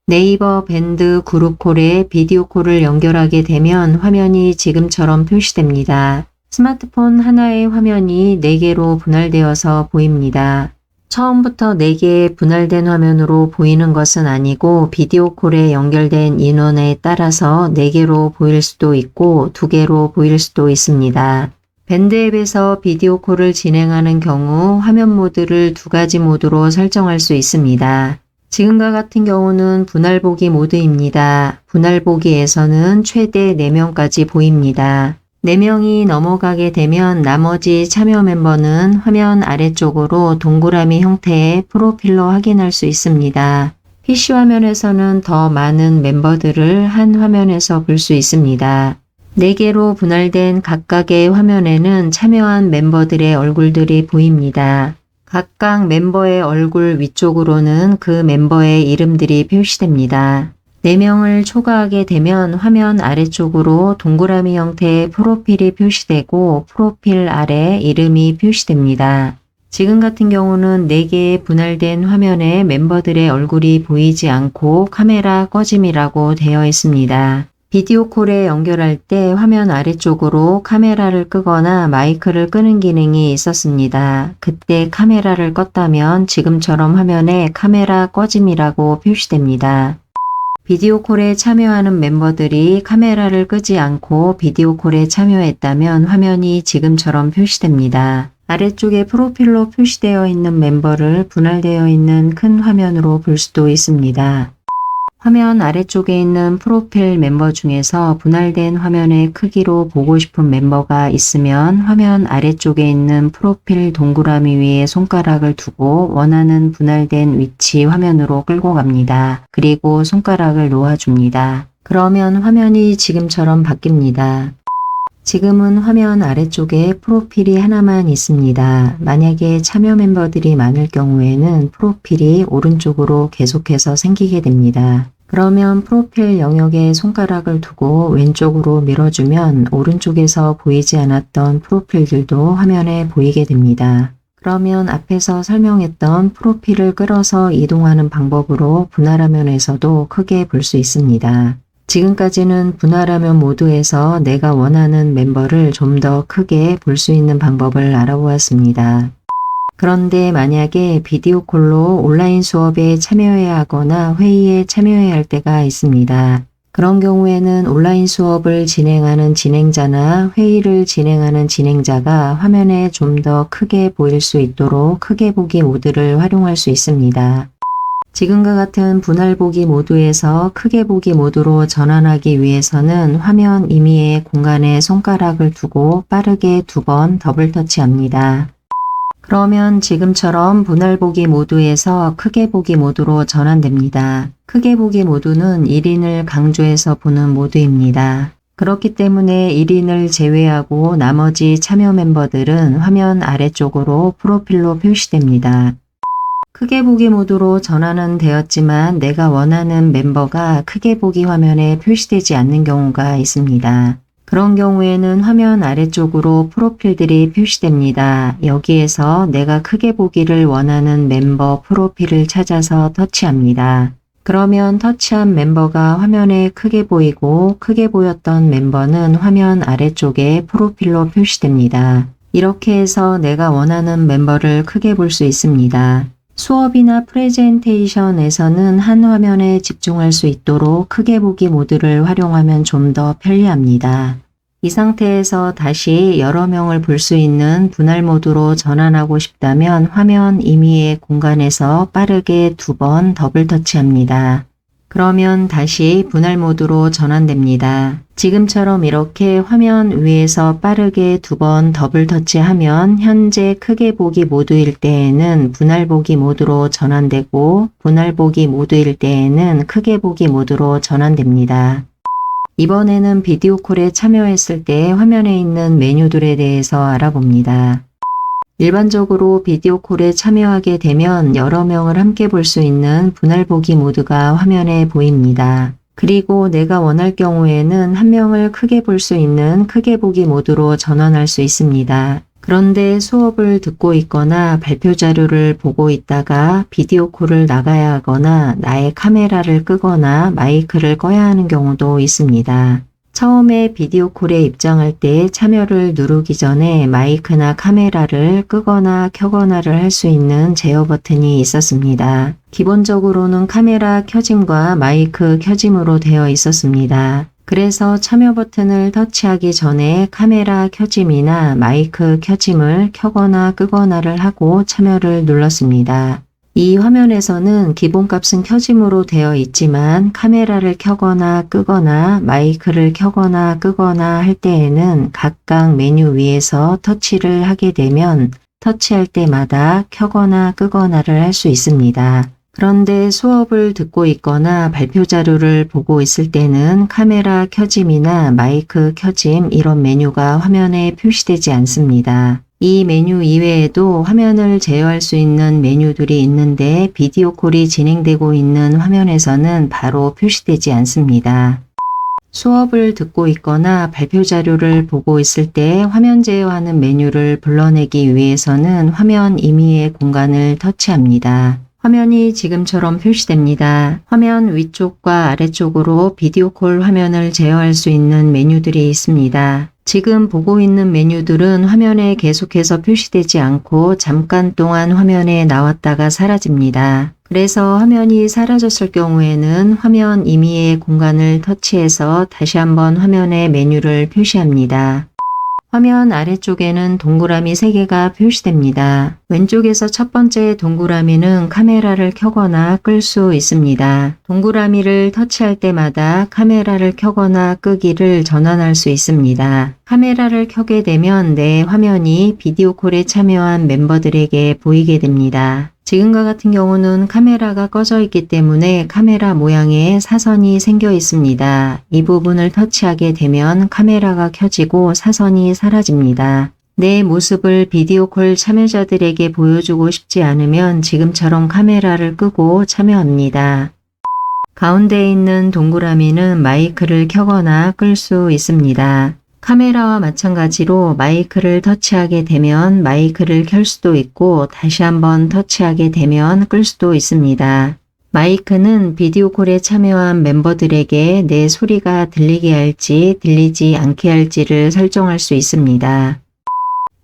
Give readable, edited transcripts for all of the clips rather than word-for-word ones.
네이버 밴드 그룹콜에 비디오 콜을 연결하게 되면 화면이 지금처럼 표시됩니다. 스마트폰 하나의 화면이 4개로 분할되어서 보입니다. 처음부터 4개의 분할된 화면으로 보이는 것은 아니고 비디오 콜에 연결된 인원에 따라서 4개로 보일 수도 있고 2개로 보일 수도 있습니다. 밴드 앱에서 비디오 콜을 진행하는 경우 화면 모드를 2가지 모드로 설정할 수 있습니다. 지금과 같은 경우는 분할 보기 모드입니다. 분할 보기에서는 최대 4명까지 보입니다. 4명이 넘어가게 되면 나머지 참여 멤버는 화면 아래쪽으로 동그라미 형태의 프로필로 확인할 수 있습니다. PC 화면에서는 더 많은 멤버들을 한 화면에서 볼 수 있습니다. 4개로 분할된 각각의 화면에는 참여한 멤버들의 얼굴들이 보입니다. 각각 멤버의 얼굴 위쪽으로는 그 멤버의 이름들이 표시됩니다. 4명을 초과하게 되면 화면 아래쪽으로 동그라미 형태의 프로필이 표시되고 프로필 아래 이름이 표시됩니다. 지금 같은 경우는 4개의 분할된 화면에 멤버들의 얼굴이 보이지 않고 카메라 꺼짐이라고 되어 있습니다. 비디오 콜에 연결할 때 화면 아래쪽으로 카메라를 끄거나 마이크를 끄는 기능이 있었습니다. 그때 카메라를 껐다면 지금처럼 화면에 카메라 꺼짐이라고 표시됩니다. 비디오 콜에 참여하는 멤버들이 카메라를 끄지 않고 비디오 콜에 참여했다면 화면이 지금처럼 표시됩니다. 아래쪽에 프로필로 표시되어 있는 멤버를 분할되어 있는 큰 화면으로 볼 수도 있습니다. 화면 아래쪽에 있는 프로필 멤버 중에서 분할된 화면의 크기로 보고 싶은 멤버가 있으면 화면 아래쪽에 있는 프로필 동그라미 위에 손가락을 두고 원하는 분할된 위치 화면으로 끌고 갑니다. 그리고 손가락을 놓아줍니다. 그러면 화면이 지금처럼 바뀝니다. 지금은 화면 아래쪽에 프로필이 하나만 있습니다. 만약에 참여 멤버들이 많을 경우에는 프로필이 오른쪽으로 계속해서 생기게 됩니다. 그러면 프로필 영역에 손가락을 두고 왼쪽으로 밀어주면 오른쪽에서 보이지 않았던 프로필들도 화면에 보이게 됩니다. 그러면 앞에서 설명했던 프로필을 끌어서 이동하는 방법으로 분할화면에서도 크게 볼 수 있습니다. 지금까지는 분할화면 모드에서 내가 원하는 멤버를 좀 더 크게 볼 수 있는 방법을 알아보았습니다. 그런데 만약에 비디오 콜로 온라인 수업에 참여해야 하거나 회의에 참여해야 할 때가 있습니다. 그런 경우에는 온라인 수업을 진행하는 진행자나 회의를 진행하는 진행자가 화면에 좀 더 크게 보일 수 있도록 크게 보기 모드를 활용할 수 있습니다. 지금과 같은 분할 보기 모드에서 크게 보기 모드로 전환하기 위해서는 화면 임의의 공간에 손가락을 두고 빠르게 2번 더블 터치합니다. 그러면 지금처럼 분할 보기 모드에서 크게 보기 모드로 전환됩니다. 크게 보기 모드는 1인을 강조해서 보는 모드입니다. 그렇기 때문에 1인을 제외하고 나머지 참여 멤버들은 화면 아래쪽으로 프로필로 표시됩니다. 크게 보기 모드로 전환은 되었지만 내가 원하는 멤버가 크게 보기 화면에 표시되지 않는 경우가 있습니다. 그런 경우에는 화면 아래쪽으로 프로필들이 표시됩니다. 여기에서 내가 크게 보기를 원하는 멤버 프로필을 찾아서 터치합니다. 그러면 터치한 멤버가 화면에 크게 보이고 크게 보였던 멤버는 화면 아래쪽에 프로필로 표시됩니다. 이렇게 해서 내가 원하는 멤버를 크게 볼 수 있습니다. 수업이나 프레젠테이션에서는 한 화면에 집중할 수 있도록 크게 보기 모드를 활용하면 좀 더 편리합니다. 이 상태에서 다시 여러 명을 볼 수 있는 분할 모드로 전환하고 싶다면 화면 임의의 공간에서 빠르게 2번 더블 터치합니다. 그러면 다시 분할 모드로 전환됩니다. 지금처럼 이렇게 화면 위에서 빠르게 2번 더블 터치하면 현재 크게 보기 모드일 때에는 분할 보기 모드로 전환되고 분할 보기 모드일 때에는 크게 보기 모드로 전환됩니다. 이번에는 비디오 콜에 참여했을 때 화면에 있는 메뉴들에 대해서 알아봅니다. 일반적으로 비디오 콜에 참여하게 되면 여러 명을 함께 볼 수 있는 분할 보기 모드가 화면에 보입니다. 그리고 내가 원할 경우에는 한 명을 크게 볼 수 있는 크게 보기 모드로 전환할 수 있습니다. 그런데 수업을 듣고 있거나 발표 자료를 보고 있다가 비디오 콜을 나가야 하거나 나의 카메라를 끄거나 마이크를 꺼야 하는 경우도 있습니다. 처음에 비디오 콜에 입장할 때 참여를 누르기 전에 마이크나 카메라를 끄거나 켜거나를 할 수 있는 제어 버튼이 있었습니다. 기본적으로는 카메라 켜짐과 마이크 켜짐으로 되어 있었습니다. 그래서 참여 버튼을 터치하기 전에 카메라 켜짐이나 마이크 켜짐을 켜거나 끄거나를 하고 참여를 눌렀습니다. 이 화면에서는 기본값은 켜짐으로 되어 있지만 카메라를 켜거나 끄거나 마이크를 켜거나 끄거나 할 때에는 각각 메뉴 위에서 터치를 하게 되면 터치할 때마다 켜거나 끄거나를 할 수 있습니다. 그런데 수업을 듣고 있거나 발표 자료를 보고 있을 때는 카메라 켜짐이나 마이크 켜짐 이런 메뉴가 화면에 표시되지 않습니다. 이 메뉴 이외에도 화면을 제어할 수 있는 메뉴들이 있는데 비디오 콜이 진행되고 있는 화면에서는 바로 표시되지 않습니다. 수업을 듣고 있거나 발표 자료를 보고 있을 때 화면 제어하는 메뉴를 불러내기 위해서는 화면 임의의 공간을 터치합니다. 화면이 지금처럼 표시됩니다. 화면 위쪽과 아래쪽으로 비디오 콜 화면을 제어할 수 있는 메뉴들이 있습니다. 지금 보고 있는 메뉴들은 화면에 계속해서 표시되지 않고 잠깐 동안 화면에 나왔다가 사라집니다. 그래서 화면이 사라졌을 경우에는 화면 임의의 공간을 터치해서 다시 한번 화면에 메뉴를 표시합니다. 화면 아래쪽에는 동그라미 3개가 표시됩니다. 왼쪽에서 첫 번째 동그라미는 카메라를 켜거나 끌 수 있습니다. 동그라미를 터치할 때마다 카메라를 켜거나 끄기를 전환할 수 있습니다. 카메라를 켜게 되면 내 화면이 비디오 콜에 참여한 멤버들에게 보이게 됩니다. 지금과 같은 경우는 카메라가 꺼져 있기 때문에 카메라 모양의 사선이 생겨 있습니다. 이 부분을 터치하게 되면 카메라가 켜지고 사선이 사라집니다. 내 모습을 비디오 콜 참여자들에게 보여주고 싶지 않으면 지금처럼 카메라를 끄고 참여합니다. 가운데에 있는 동그라미는 마이크를 켜거나 끌 수 있습니다. 카메라와 마찬가지로 마이크를 터치하게 되면 마이크를 켤 수도 있고 다시 한번 터치하게 되면 끌 수도 있습니다. 마이크는 비디오 콜에 참여한 멤버들에게 내 소리가 들리게 할지 들리지 않게 할지를 설정할 수 있습니다.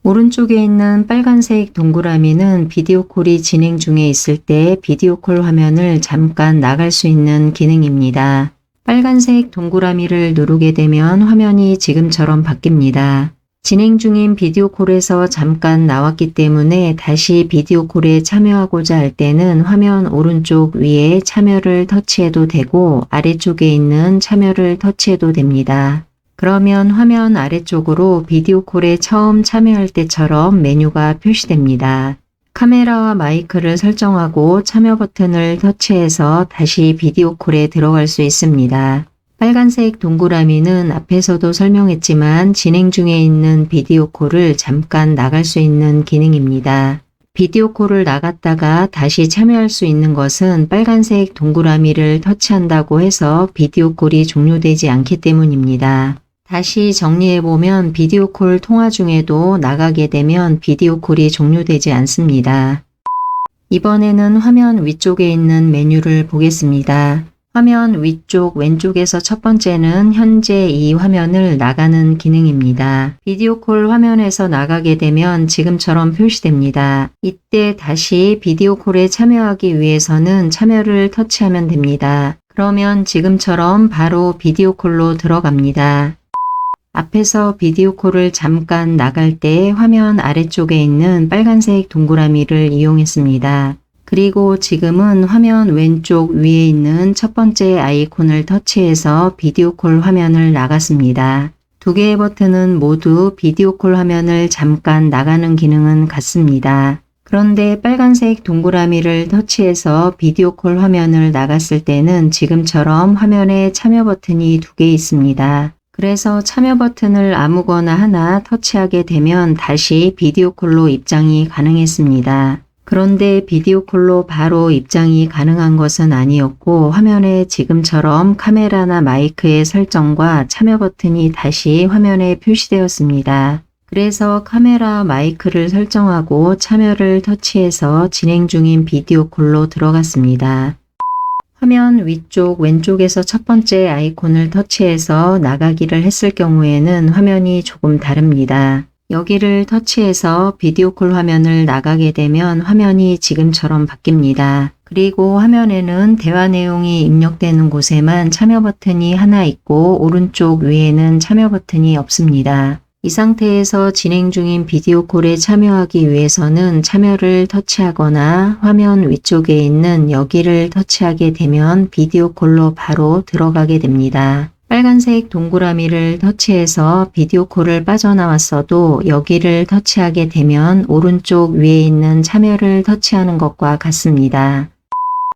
오른쪽에 있는 빨간색 동그라미는 비디오 콜이 진행 중에 있을 때 비디오 콜 화면을 잠깐 나갈 수 있는 기능입니다. 빨간색 동그라미를 누르게 되면 화면이 지금처럼 바뀝니다. 진행 중인 비디오 콜에서 잠깐 나왔기 때문에 다시 비디오 콜에 참여하고자 할 때는 화면 오른쪽 위에 참여를 터치해도 되고 아래쪽에 있는 참여를 터치해도 됩니다. 그러면 화면 아래쪽으로 비디오 콜에 처음 참여할 때처럼 메뉴가 표시됩니다. 카메라와 마이크를 설정하고 참여 버튼을 터치해서 다시 비디오 콜에 들어갈 수 있습니다. 빨간색 동그라미는 앞에서도 설명했지만 진행 중에 있는 비디오 콜을 잠깐 나갈 수 있는 기능입니다. 비디오 콜을 나갔다가 다시 참여할 수 있는 것은 빨간색 동그라미를 터치한다고 해서 비디오 콜이 종료되지 않기 때문입니다. 다시 정리해보면 비디오 콜 통화 중에도 나가게 되면 비디오 콜이 종료되지 않습니다. 이번에는 화면 위쪽에 있는 메뉴를 보겠습니다. 화면 위쪽 왼쪽에서 첫 번째는 현재 이 화면을 나가는 기능입니다. 비디오 콜 화면에서 나가게 되면 지금처럼 표시됩니다. 이때 다시 비디오 콜에 참여하기 위해서는 참여를 터치하면 됩니다. 그러면 지금처럼 바로 비디오 콜로 들어갑니다. 앞에서 비디오 콜을 잠깐 나갈 때 화면 아래쪽에 있는 빨간색 동그라미를 이용했습니다. 그리고 지금은 화면 왼쪽 위에 있는 첫 번째 아이콘을 터치해서 비디오 콜 화면을 나갔습니다. 두 개의 버튼은 모두 비디오 콜 화면을 잠깐 나가는 기능은 같습니다. 그런데 빨간색 동그라미를 터치해서 비디오 콜 화면을 나갔을 때는 지금처럼 화면에 참여 버튼이 2개 있습니다. 그래서 참여 버튼을 아무거나 하나 터치하게 되면 다시 비디오 콜로 입장이 가능했습니다. 그런데 비디오 콜로 바로 입장이 가능한 것은 아니었고 화면에 지금처럼 카메라나 마이크의 설정과 참여 버튼이 다시 화면에 표시되었습니다. 그래서 카메라 마이크를 설정하고 참여를 터치해서 진행 중인 비디오 콜로 들어갔습니다. 화면 위쪽 왼쪽에서 첫 번째 아이콘을 터치해서 나가기를 했을 경우에는 화면이 조금 다릅니다. 여기를 터치해서 비디오 콜 화면을 나가게 되면 화면이 지금처럼 바뀝니다. 그리고 화면에는 대화 내용이 입력되는 곳에만 참여 버튼이 하나 있고 오른쪽 위에는 참여 버튼이 없습니다. 이 상태에서 진행 중인 비디오 콜에 참여하기 위해서는 참여를 터치하거나 화면 위쪽에 있는 여기를 터치하게 되면 비디오 콜로 바로 들어가게 됩니다. 빨간색 동그라미를 터치해서 비디오 콜을 빠져나왔어도 여기를 터치하게 되면 오른쪽 위에 있는 참여를 터치하는 것과 같습니다.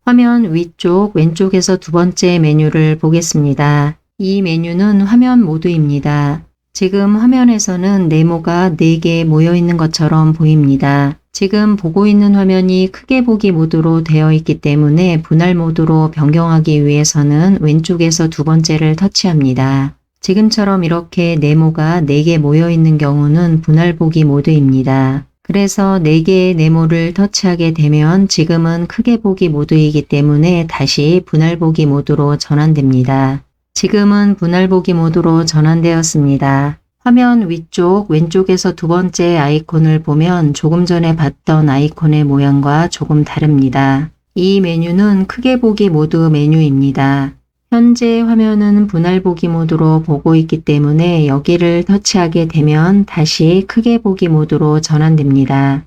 화면 위쪽 왼쪽에서 두 번째 메뉴를 보겠습니다. 이 메뉴는 화면 모드입니다. 지금 화면에서는 네모가 4개 모여 있는 것처럼 보입니다. 지금 보고 있는 화면이 크게 보기 모드로 되어 있기 때문에 분할 모드로 변경하기 위해서는 왼쪽에서 두 번째를 터치합니다. 지금처럼 이렇게 네모가 4개 모여 있는 경우는 분할 보기 모드입니다. 그래서 4개의 네모를 터치하게 되면 지금은 크게 보기 모드이기 때문에 다시 분할 보기 모드로 전환됩니다. 지금은 분할 보기 모드로 전환되었습니다. 화면 위쪽 왼쪽에서 두 번째 아이콘을 보면 조금 전에 봤던 아이콘의 모양과 조금 다릅니다. 이 메뉴는 크게 보기 모드 메뉴입니다. 현재 화면은 분할 보기 모드로 보고 있기 때문에 여기를 터치하게 되면 다시 크게 보기 모드로 전환됩니다.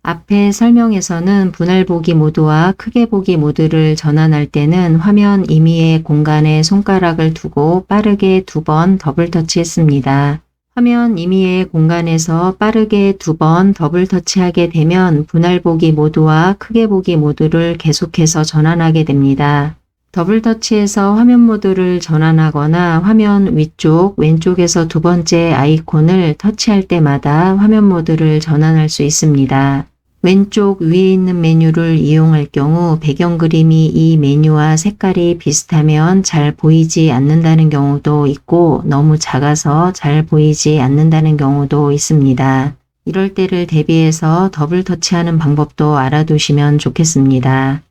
앞에 설명에서는 분할 보기 모드와 크게 보기 모드를 전환할 때는 화면 임의의 공간에 손가락을 두고 빠르게 2번 더블 터치했습니다. 화면 임의의 공간에서 빠르게 2번 더블 터치하게 되면 분할 보기 모드와 크게 보기 모드를 계속해서 전환하게 됩니다. 더블 터치해서 화면 모드를 전환하거나 화면 위쪽 왼쪽에서 두 번째 아이콘을 터치할 때마다 화면 모드를 전환할 수 있습니다. 왼쪽 위에 있는 메뉴를 이용할 경우 배경 그림이 이 메뉴와 색깔이 비슷하면 잘 보이지 않는다는 경우도 있고 너무 작아서 잘 보이지 않는다는 경우도 있습니다. 이럴 때를 대비해서 더블 터치하는 방법도 알아두시면 좋겠습니다.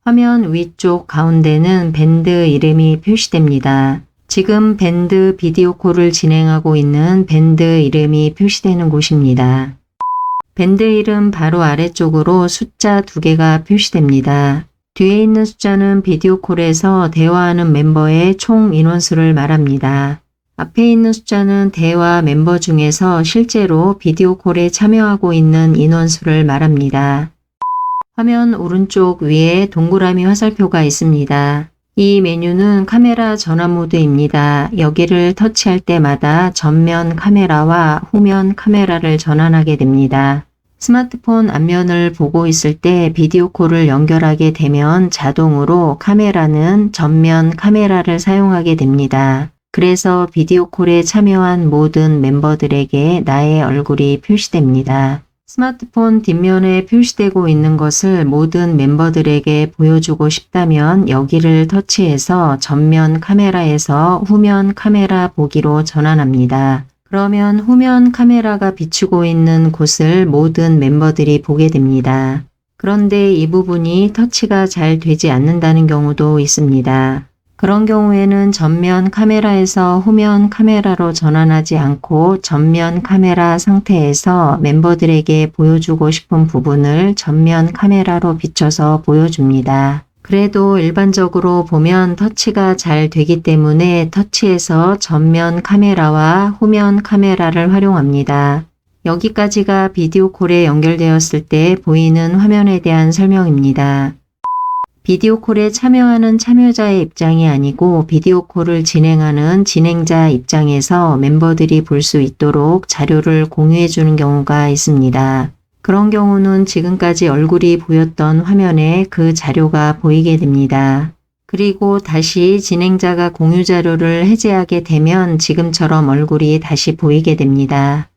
화면 위쪽 가운데는 밴드 이름이 표시됩니다. 지금 밴드 비디오 콜을 진행하고 있는 밴드 이름이 표시되는 곳입니다. 밴드 이름 바로 아래쪽으로 숫자 2개가 표시됩니다. 뒤에 있는 숫자는 비디오 콜에서 대화하는 멤버의 총 인원수를 말합니다. 앞에 있는 숫자는 대화 멤버 중에서 실제로 비디오 콜에 참여하고 있는 인원수를 말합니다. 화면 오른쪽 위에 동그라미 화살표가 있습니다. 이 메뉴는 카메라 전환 모드입니다. 여기를 터치할 때마다 전면 카메라와 후면 카메라를 전환하게 됩니다. 스마트폰 앞면을 보고 있을 때 비디오 콜을 연결하게 되면 자동으로 카메라는 전면 카메라를 사용하게 됩니다. 그래서 비디오 콜에 참여한 모든 멤버들에게 나의 얼굴이 표시됩니다. 스마트폰 뒷면에 표시되고 있는 것을 모든 멤버들에게 보여주고 싶다면 여기를 터치해서 전면 카메라에서 후면 카메라 보기로 전환합니다. 그러면 후면 카메라가 비추고 있는 곳을 모든 멤버들이 보게 됩니다. 그런데 이 부분이 터치가 잘 되지 않는다는 경우도 있습니다. 그런 경우에는 전면 카메라에서 후면 카메라로 전환하지 않고 전면 카메라 상태에서 멤버들에게 보여주고 싶은 부분을 전면 카메라로 비춰서 보여줍니다. 그래도 일반적으로 보면 터치가 잘 되기 때문에 터치해서 전면 카메라와 후면 카메라를 활용합니다. 여기까지가 비디오 콜에 연결되었을 때 보이는 화면에 대한 설명입니다. 비디오 콜에 참여하는 참여자의 입장이 아니고 비디오 콜을 진행하는 진행자 입장에서 멤버들이 볼 수 있도록 자료를 공유해 주는 경우가 있습니다. 그런 경우는 지금까지 얼굴이 보였던 화면에 그 자료가 보이게 됩니다. 그리고 다시 진행자가 공유 자료를 해제하게 되면 지금처럼 얼굴이 다시 보이게 됩니다.